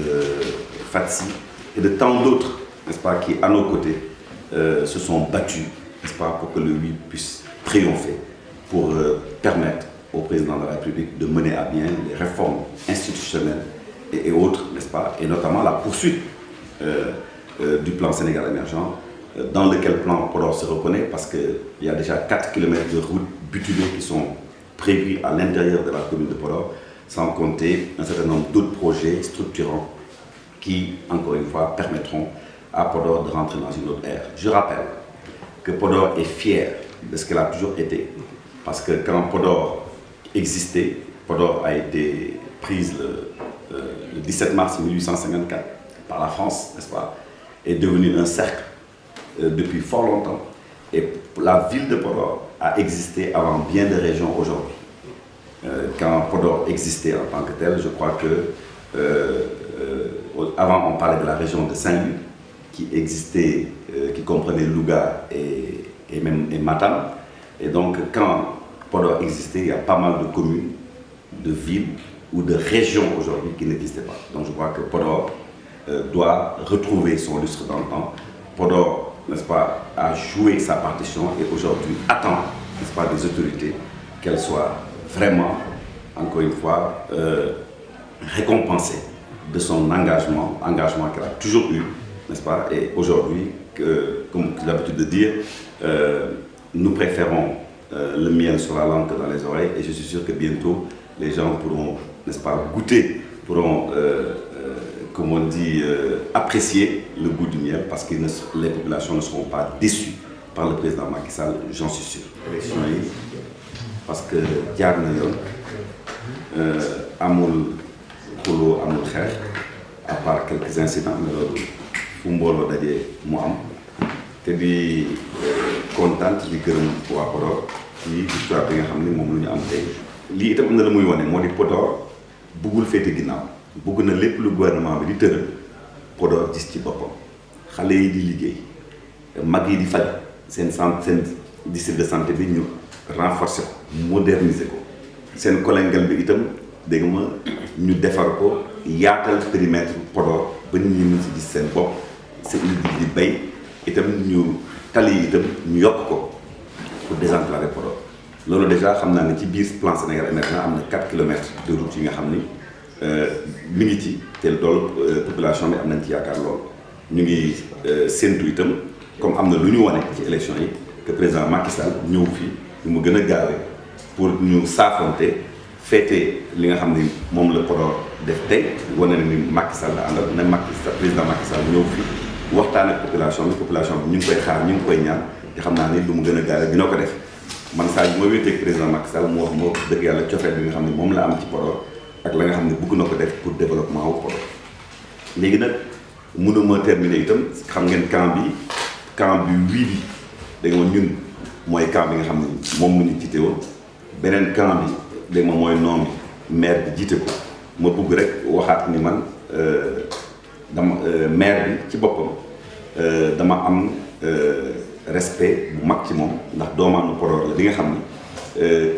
F: Fatsi et de tant d'autres, n'est-ce pas, qui à nos côtés se sont battus, n'est-ce pas, pour que le oui puisse triompher, pour permettre au président de la République de mener à bien les réformes institutionnelles et autres, n'est-ce pas, et notamment la poursuite du plan Sénégal émergent, dans lequel plan Podor se reconnaît parce qu'il y a déjà 4 km de routes bitunées qui sont prévues à l'intérieur de la commune de Podor, sans compter un certain nombre d'autres projets structurants qui, encore une fois, permettront à Podor de rentrer dans une autre ère. Je rappelle que Podor est fier de ce qu'elle a toujours été, parce que quand Podor existait, Podor a été prise le 17 mars 1854 par la France, n'est-ce pas, est devenue un cercle depuis fort longtemps. Et la ville de Podor a existé avant bien des régions aujourd'hui. Quand Podor existait en tant que tel, je crois que avant on parlait de la région de Saint-Louis qui existait, qui comprenait Louga et Matam. Et donc quand Podor existait, il y a pas mal de communes, de villes ou de régions aujourd'hui qui n'existaient pas. Donc je crois que Podor doit retrouver son lustre dans le temps. Podor, n'est-ce pas, a joué sa partition et aujourd'hui attend, n'est-ce pas, des autorités qu'elles soient vraiment, encore une fois, récompensées de son engagement qu'elle a toujours eu, n'est-ce pas, et aujourd'hui, comme j'ai l'habitude de dire, nous préférons le miel sur la langue que dans les oreilles, et je suis sûr que bientôt les gens pourront, n'est-ce pas, goûter, pourront, comme on dit, apprécier le goût du miel, parce que les populations ne seront pas déçues par le président Macky Sall, j'en suis sûr. Élection yi parce que jaar na yoon amul xuloo amul xeex à part quelques incidents mais loolu fu mbooloo dajee mu am te di kontaan di gërëm waa Podor ci victoire bi nga xam ni moom lu ñu am tey. lii itam am na la muy wane moo di Podor buggul féete ginnaaw bugg na lépp lu gouvernement bi di tëral Podor gis ci boppam xale yi di liggéey mag yi di faj seen district de santé bi ñu renforcer ko moderniser ko seen collingal bi itam dégg ma ñu defar ko yaatal périmètre Podor ba nit ñi mën si gis seen bopp seen di bay itam ñu tali yi itam ñu yokk ko pour désenclaver Podor loolu déjà xam naa ne ci biir plan Sénégal émergent am na 4 kilomètres de route yi nga xam ni mi ngi ci te loolu population bi am nañ ci yaakaar lool ñu ngi séntu itam comme am na lu ñu wane ci élection yi que président Macky Sall ñëw fii ñu mu gën a gaawee pour ñu saafonte féete li nga xam ni moom la Podor def tey wane na ni Macky Sall la àndal na président Macky Sall ñëw fii waxtaan ak population bi ñu ngi koy xaar ñu ngi koy ñaan te xam naa ni lu mu gën a gaawee dina ko def man saa yu ma wéeteeg président Macky Sall mu wax moo dëgg yàlla cofeel bi nga xam ne moom la am ci Podor ak la nga xam ne bëgg na ko def pour développement wu Podor léegi nag mënuma terminer itam xam ngeen camp bi wii bi dégg nga ñun mooy camp bi nga xam ne moom mu ñu jiite woon beneen camp bi dégg nga mooy noom bi maire bi jiite ko ma bëgg rek waxaat ni man dama maire bi ci boppam dama am respect bu mag ci moom ndax doomaanu Podor la bi nga xam ni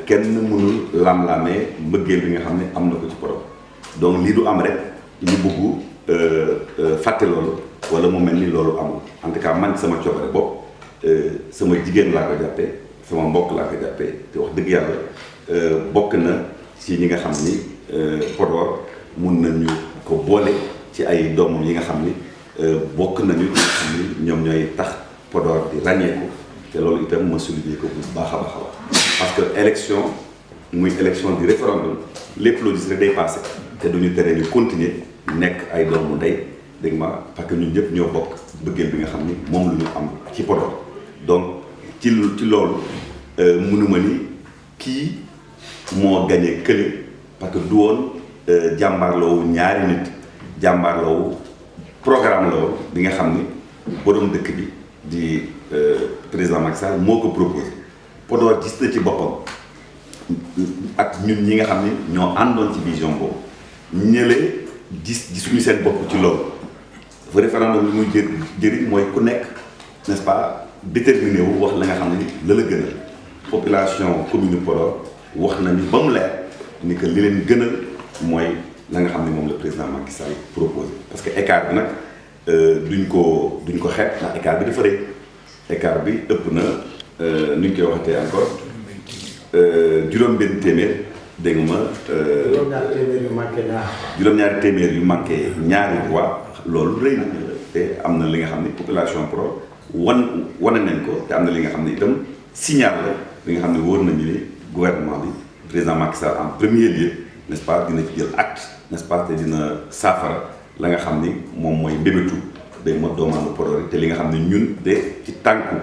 F: kenn mënul lam-lamee mbëggeel bi nga xam ne am na ko ci Podor donc lii du am rek ñu bëgg fàtte loolu wala mu mel ni loolu amul en tout cas man sama coobare bopp sama jigéen laa ko jàppee sama mbokk laa ko jàppee te wax dëgg yàlla bokk na ci ñi nga xam ni Podor mun nañu ko boole ci ay doomam yi nga xam ni bokk nañu nga xam ni ñoom ñooy tax Podor di ràññeeku te loolu itam ma souligner ko bu baax a baax a baax parce que élection muy élection di référendum lépp loo gis rek day passé te duñu tere ñu continuer nekk ay doomu ndey dégg ma parce que ñun ñëpp ñoo bokk bëggeel bi nga xam ni moom lu ñu am ci Podor donc ci loolu mënuma ni kii moo gagné kële parce que du woon jàmbaarloowu ñaari nit jàmbaarloowu programme la woon bi nga xam ni borom dëkk bi di président Macky Sall moo ko proposé Podor gis na ci boppam ak ñun ñi nga xam ni ñoo àndoon ci vision boobu ñële gisuñu seen bopp ci loolu dafa référendum li muy jëriñ mooy ku nekk n'est-ce pas déterminé wu wax la nga xam ne la la gënal population commune Podor wax nañu ba mu leer ni que li leen gënal mooy la nga xam ne moom la président Macky Sall proposé parce que écart bi nag duñ ko xeeb ndax écart bi dafa rëy écart bi ëpp na nuñ koy waxatee encore juróom-benn téeméer dégg nga ma juróom-ñaari téeméer yu manqué ñaari voix loolu rëy na te am na li nga xam ne population Podor wane nañ ko te am na li nga xam ne itam signal la li nga xam ne wóor nañu ni gouvernement bi président Macky Sall en premier lieu n'est-ce pas dina ci jël acte n'est-ce pas te dina saafara la nga xam ni moom mooy mbébétu day ma doomaanu Podor yi te li nga xam ne ñun de ci tànku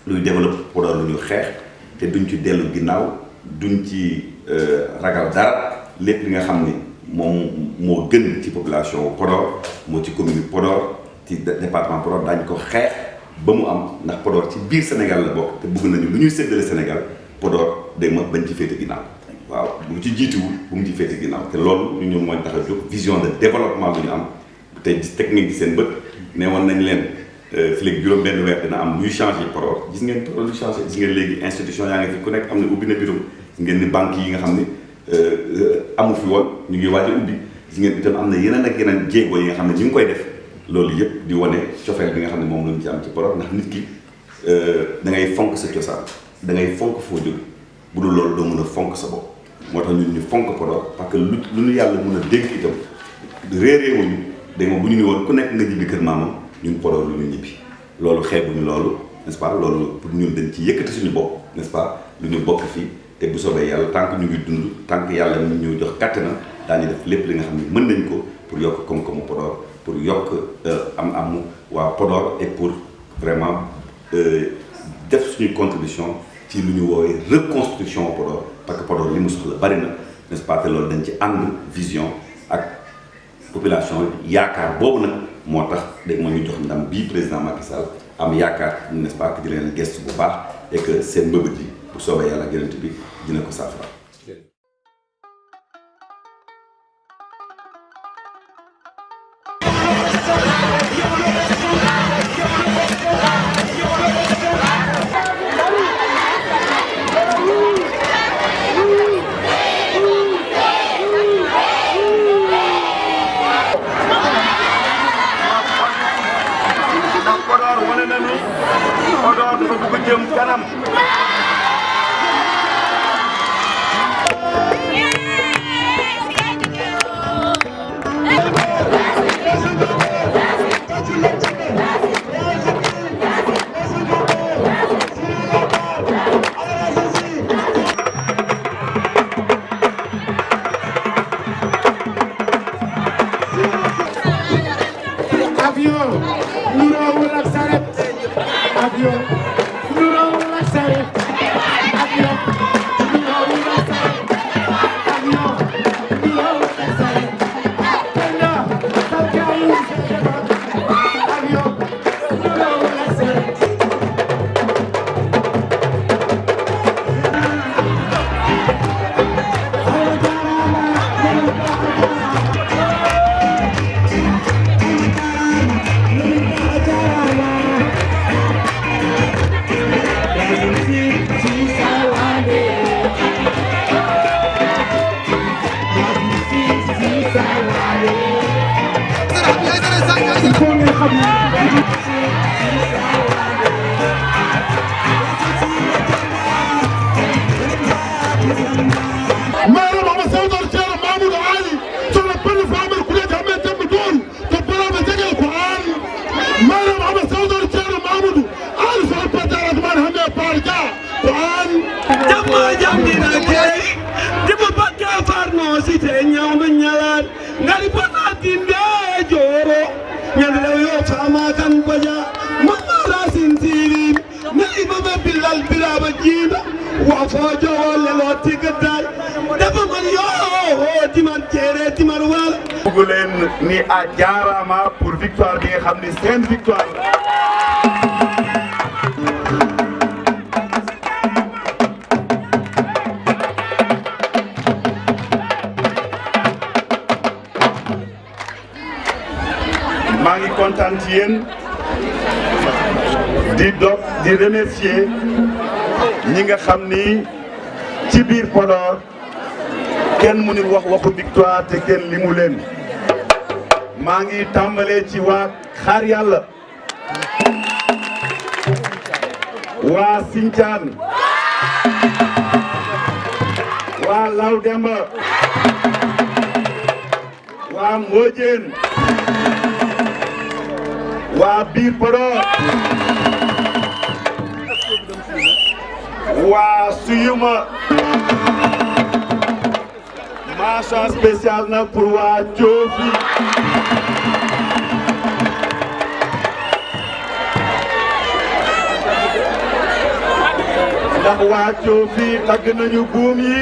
F: luy développé Podor lu ñu xeex te duñ ci dellu ginnaaw duñ ci ragal dara lépp li nga xam ni moom moo gën ci population Podor moo ci commune Podor ci département Podor daañu ko xeex ba mu am ndax Podor ci biir Sénégal la bokk te bëgg nañu lu ñuy séddale Sénégal Podor dégg ma bañ ci féete ginnaaw waaw bu ci jiituwul bu mu ci féete ginnaaw te loolu ñu mooy tax a jóg vision de développement bu ñu am te teg ngeen ci seen bët ne woon nañ leen fii léegi juróom-benn weer dina am luy changé Podor gis ngeen Podor luy changé gis ngeen léegi institution yaa ngi fi ku nekk am na ubbi na bureau gis ngeen ni banque yi nga xam ni amu fi woon ñu ngi waaj a ubbi gis ngeen itam am na yeneen ak yeneen jéego yi nga xam ne ñu ngi koy def loolu yëpp di wane cofeel bi nga xam ne moom lañu ci am ci Podor ndax nit ki da ngay fonk sa cosaan da ngay fonk foo jóge bu dul loolu doo mën a fonk sa bopp moo tax ñun ñu fonk Podor parce que lu ñu yàlla mën a dénk itam réeréewuñu dégg nga bu ñu ni woon ku nekk nga ñibbi kër maamam ñun Podor lu ñu ñibbi loolu xeebuñu loolu n'est-ce pas loolu pour ñun dañ ci yëkkati suñu bopp n'est-ce pas lu ñu bokk fii te bu soobee yàlla tant que ñu ngi dund tant que yàlla ñu jox kàttanam daañu def lépp li nga xam ne mën nañ ko pour yokk koom-koomu Podor pour yokk am waa Podor et pour vraiment def suñuy contribution ci lu ñu woowee reconstruction Podor parce que Podor li mu soxla bari na n'est-ce pas te loolu dañ ci ànd vision ak population yaakaar boobu nag moo tax dégg nga ñu jox ndam bii président Macky Sall am yaakaar n'est-ce pas que di leen gëstu bu baax et que seen mbëbët yi bu soobee yàlla gënant bi dina ko saafara.
A: Podor dafa bëgg jëm kanam
G: Madam Mama Sawdar Thierno Mamadou Ali sono penn famel kuret hamen tembe dool to boroɓe jegel ko an Madam Mama Sawdar Thierno Mamadou Ali sono pettarat man hande par dia ko an
H: jamma jamdina key dimo bakke farno site ñawno ñalan ngari bonatinde joro ñande yo fama kan baja mamma rasin sirin nayi mama bilal bilaba jiina wa fojo wala lo tigadal dafa man yo timan cere timan wala
D: bëgg leen ni a jaarama pour victoire bi nga xam ni seen victoire maa ngi kontaan ci yéen di remercier ñi nga xam ni ci biir Podor kenn mënul wax waxu victoire te kenn limu leen maa ngi tàmbalee ci waa Xaar Yàlla waa Sinthiane waa Law Demba waa Mbodiène waa biir Podor waa Suyuma mention spéciale na pour waa Diofi ndax waa Diofi tagg nañu buum yi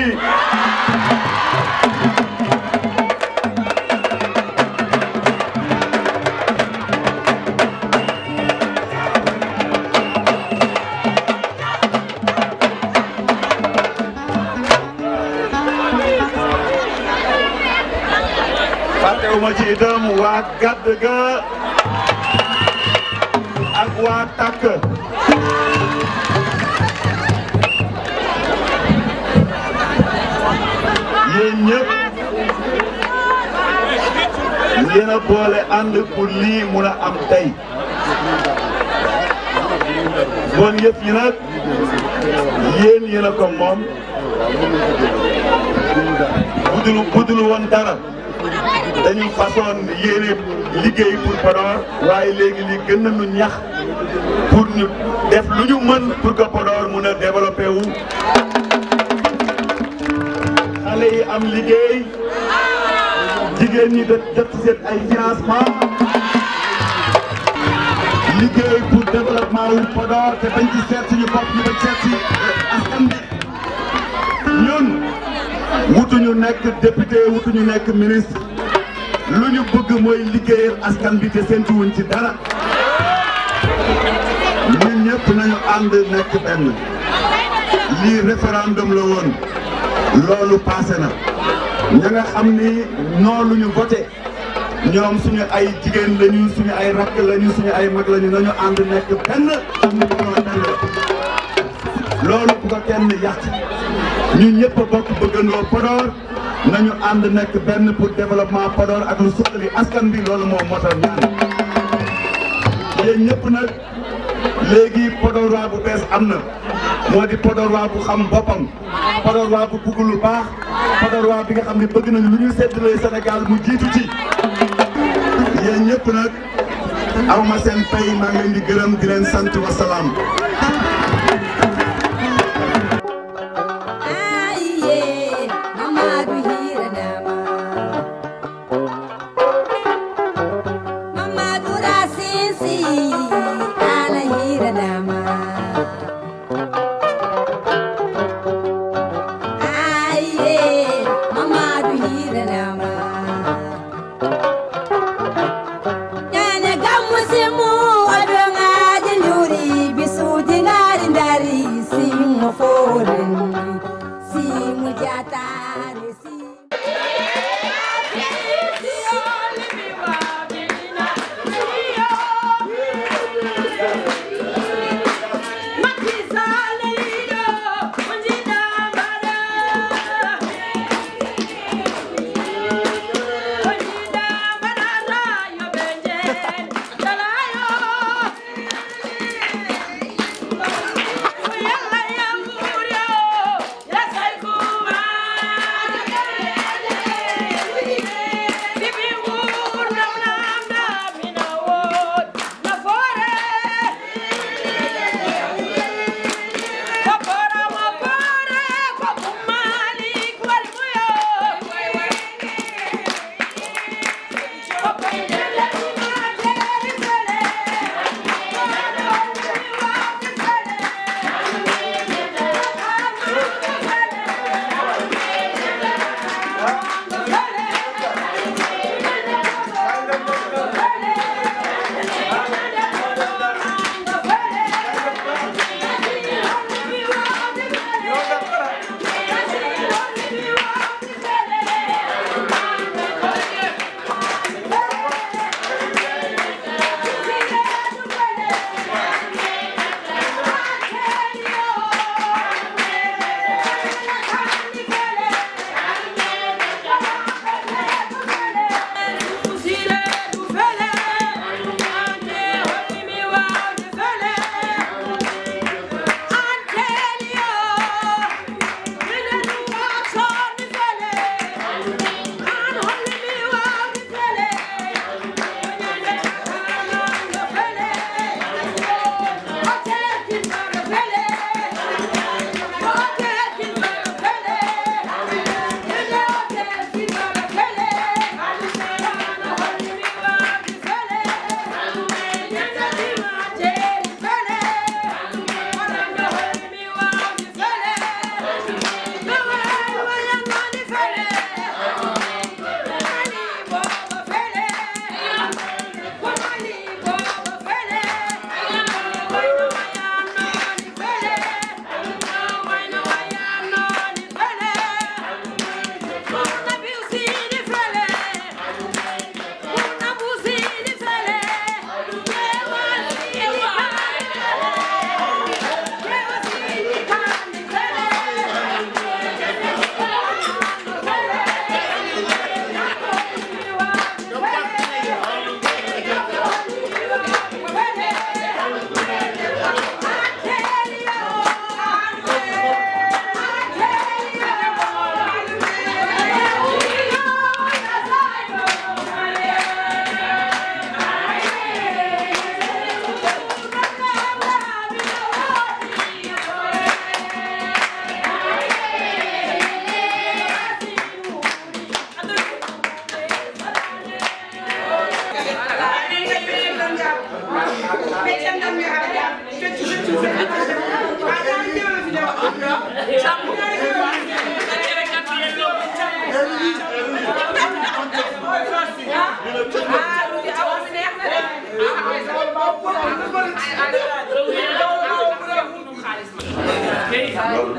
D: fàttewuma ci itam waa Gadd ga ak waa Takk yéen ñëpp yéen a boole ànd pour lii mun a am tey bon yëf yi nag yéen a ko moom budul woon dara dañu façon yéene liggéey pour Podor waaye léegi li gën nañu ñax pour ñu def lu ñu mën pour que Podor mun a développé wu xale yi am liggéey jigéen ñi jot ci seen ay financement liggéey pour développement wu Podor te bañ ci seet suñu bopp ñu bañ seet si askan bi ñun wutuñu nekk député wutuñu nekk ministre lu ñu bëgg mooy liggéeyal askan bi te séntu wuñ ci dara ñun ñëpp nañu ànd nekk benn lii référendum la woon loolu passé na ña nga xam ni non lu ñu voté ñoom suñu ay jigéen lañu suñu ay rakk lañu suñu ay mag lañu nañu ànd nekk benn xam ni Podor benn loolu bu ko kenn yàq ñun ñëpp a bokk bëggandoo Podor nañu ànd nekk benn pour développement Podor ak lu suqali askan bi loolu moo motal ñaan yéen ñëpp nag léegi Podor waa bu bees am na moo di Podor waa bu xam boppam Podor waa bu bugg lu baax Podor waa bi nga xam ne bëgg nañu lu ñu séddalee Sénégal mu jiitu ci yéen ñëpp nag aw ma seen pay maa ngi leen di gërëm di leen sant wa salaam.
E: Musimu adonga jinduri bisu dinga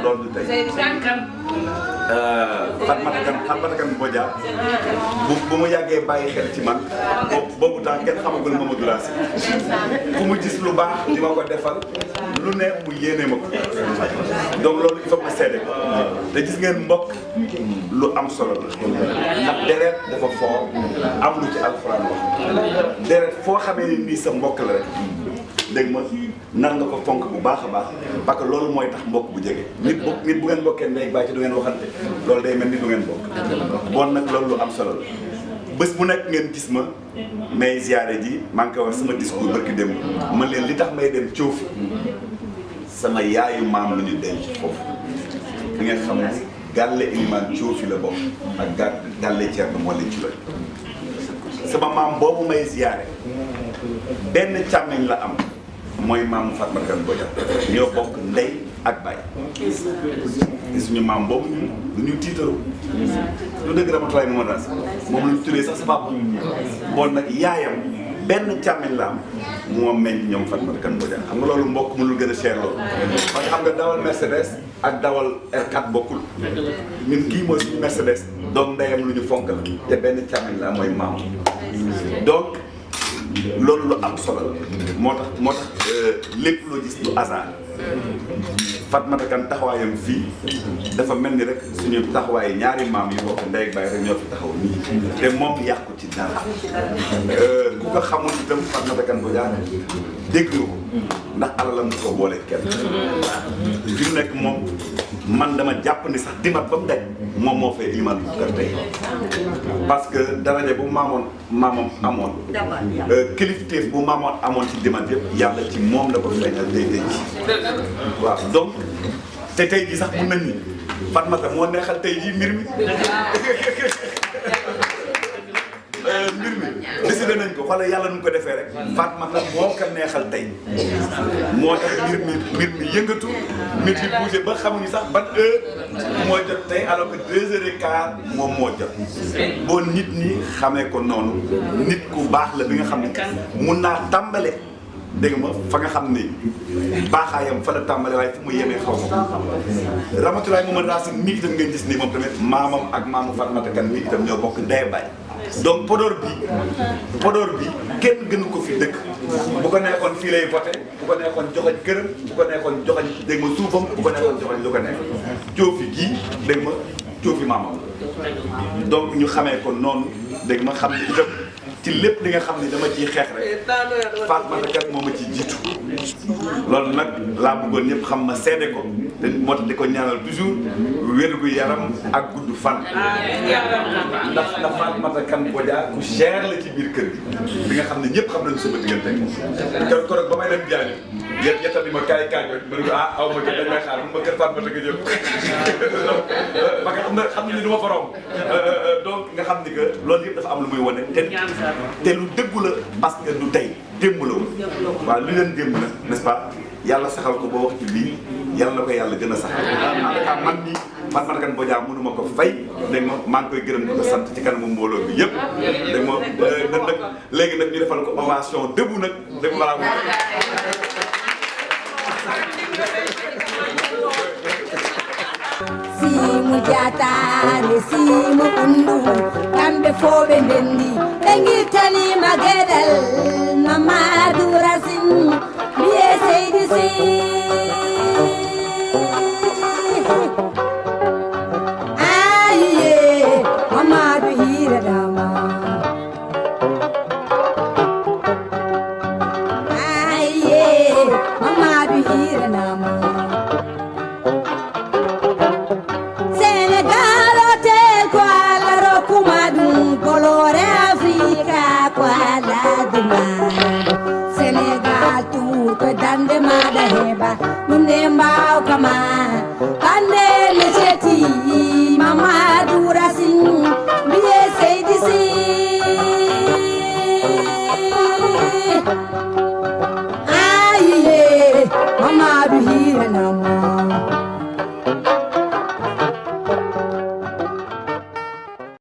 F: loolu du tey Fatmata Kane Bodian bu mu yàggee bàyyi xel ci man boobu temps kenn xamagul Mamadou Racine fu mu gis lu baax di ma ko defal lu ne mu yéene ma ko donc loolu il faut que ma seede ko te gis ngeen mbokk lu am solo la ndax deret dafa fort am lu ci alxuraan wax deret foo xamee ni nii sa mbokk la rek dégg ma nan nga ko fonk bu baax a baax parce que loolu mooy tax mbokk bu jege nit bu ngeen bokkee ndey bàyyi ci du ngeen waxante loolu day mel ni du ngeen bokk bon nag loolu lu am solo la bés bu nekk ngeen gis ma may ziare ji maa ngi koy wax sama discours barki dem man leen li tax may dem Thiofi sama yaayu maam la ñu denc foofu di ngeen xam ne Galle Elimane Thiofi la bokk ak Galle Thierno moo leen ci loolu sama maam boobu may ziare benn càmmiñ la am mooy maamu Fatmata Kane Bodian ñoo bokk ndey ak baay suñu maam boobu lu ñu tiitaru lu dëgg Ramatoulaye Mamadou Racine moom la ñu tuddee sax sa papa bon nag yaayam benn càmmiñ la am moo meññ ñoom Fatmata Kane Bodian xam nga loolu mbokk mënul gën a cher loolu parce que xam nga dawal Mercedes ak dawal R4 bokkul ñun kii mooy suñu Mercedes donc ndeyam lu ñu fonk la te benn càmmiñ la mooy maam donc loolu lu am solo la moo tax lépp loo gis du hasard Fatmata Kane taxawaayam fii dafa mel ni rek suñu taxawaay ñaari maam yi bokk ndey ak baay rek ñoo fi taxaw nii te moom yàqu ci dara ku ko xamul itam Fatmata Kane Bodian dégg nga ko ndax alalam du ko boole kenn fi mu nekk moom man dama jàpp ni sax dimat ba mu daj moom moo fay limal bu kër tey parce que daraja bu maamam amoon kilifteef bu maamoon amoon ci dimat yëpp yàlla ci moom la ko feeñal day ci waaw donc te tey jii sax mun nañ ni Fatmata moo neexal tey jii mbir mi décidé nañ ko xoolal yàlla nu ko defee rek Fatmata moo ko neexal tey moo tax mbir mi yëngatu nit yi bougé ba xamuñu sax ban heure moo jot tey alors que 2h15 moom moo jot boo nit ñi xamee ko noonu nit ku baax la bi nga xam ne mun naa tàmbale dégg ma fa nga xam ni baaxaayam fa la tàmbale waaye fu mu yemee xaw ma Ramatoulaye Mamadou Racine mi itam ngeen gis nii moom tamit maamam ak maamu Fatmata Kane mi itam ñoo bokk ndey baay donc Podor bi kenn gënu ko fi dëkk bu ko neexoon fii lay voté bu ko neexoon joxañ këram bu ko neexoon joxañ dégg ma suufam bu ko neexoon joxañ lu ko neex Thiofi gii dégg ma Thiofi maamam donc ñu xamee ko noonu dégg ma xam ne itam ci lépp li nga xam ne dama ciy xeex rek Fatmata Kane moo ma ci jiitu loolu nag laa bëggoon ñëpp xam ma seede ko te moo tax di ko ñaanal toujours wér-gu yaram ak gudd fan ndax Fatmata Kane Bodian ku cher la ci biir kër gi bi nga xam ne ñëpp xam nañu sama diggante ak moom ba may dem jaañu yetta di ma kaay ma ne ko aw ma dañ may xaar ma kër Fatmata nga jëm parce que xam na ni du ma borom donc nga xam ni que loolu yëpp dafa am lu muy wane te lu dëggu la parce que du tey démb la woon waaw lu leen démb la n'est-ce pas yàlla saxal ko ba wax ci lii yàlla na ko yàlla gën a saxal en tout cas man nii Fatmata Kane Bodian mënu ma ko fay dégg nga maa ngi koy gërëm di ko sant ci kanamu mbooloo bi yëpp dégg nga nag léegi nag ñu defal ko ovation debout nag dégg nga balaa
E: simu jatare simu undu kamɓe fo ɓe ndendi ɓe guitanima gueɗal